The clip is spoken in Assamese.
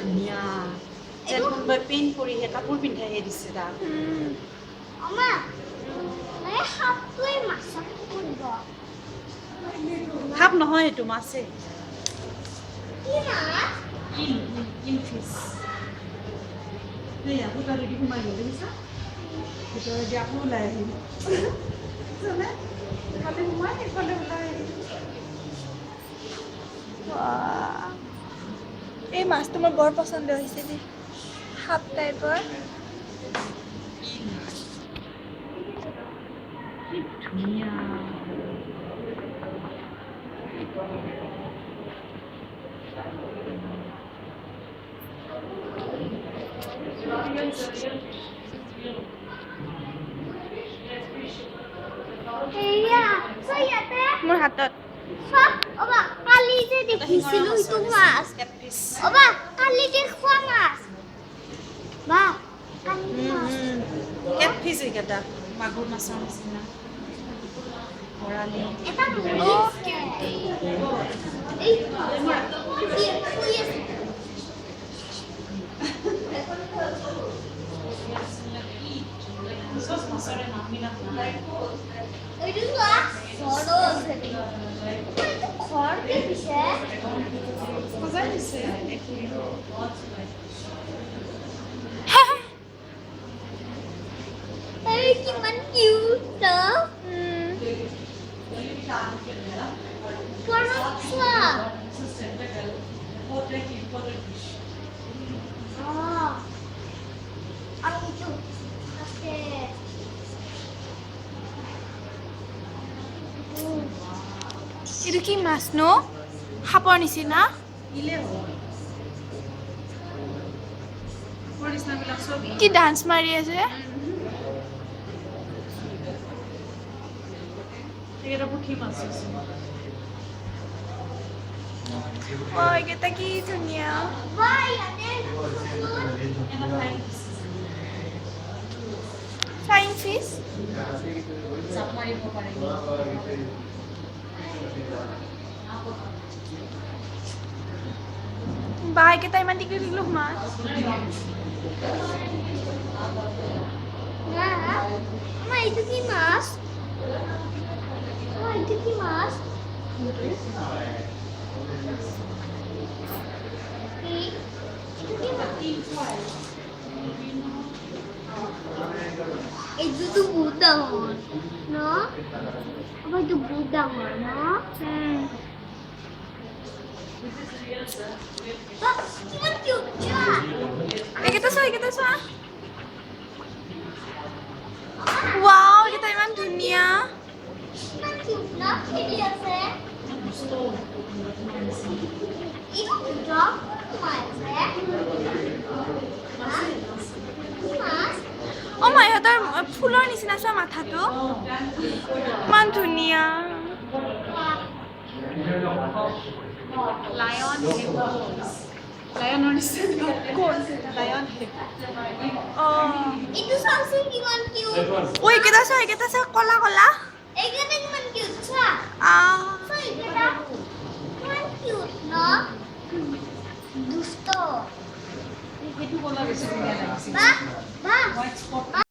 ধুনীয়া যেন কোনোবাই পেইণ্ট কৰিহে কাপোৰ পিন্ধাইহে দিছে তাক আমা মানে সাপটোৱে মাছক কৰিব সাপ নহয় এইটো মাছে কি মাছ ইল ফিছ সেয়া সূতাৰেদি সোমাই গ'ল দেখিছা ভিতৰেদি আকৌ ওলাই আহিল জানে ইফালে সোমাই ইফালে ওলাই আহিল এই মাছটো মোৰ বৰ পচন্দ হৈছে দেই সাপ টাইপৰ কি ধুনীয়া মোৰ হাতত অবা কালি যে দেখিছিলো ইটো মাছ অবা কালি যে খোৱা মাছ বা কেটফিছ এইকেইটা মাগুৰ মাছৰ নিচিনা ভৰালি এটা কিমান কিউট এইটো কি মাছ ন সাপৰ নিচিনা কি ডান্স মাৰি আছে পুঠি মাছ এইকেইটা কি ধুনীয়া ফ্লাইং ফিছ জাপ মাৰিব পাৰে বা এইকেইটা ইমান টিকলি টিকলি মাছ এইটো কি মাছ এইটো কি মাছ এইটোতো বহুত ডাঙৰ ন এইটো বহুত ডাঙৰ ন এইকেইটা চোৱা ৱাও এইকেইটা ইমান ধুনীয়া অ' মই ইহঁতৰ ফুলৰ নিচিনা চোৱা মাথাটো ইমান ধুনীয়া লায়ন লায়নৰ নিচিনা কোন লায়ন এইটো চাওঁচোন কিমান কিউট ঐ এইকেইটা চোৱা কলা কলা এইকেইটা কিমান কিউট চোৱা এইকেইটা কিমান কিউট ন দুষ্ট সেইটো কলা বেছি ধুনীয়া লাগিছে বা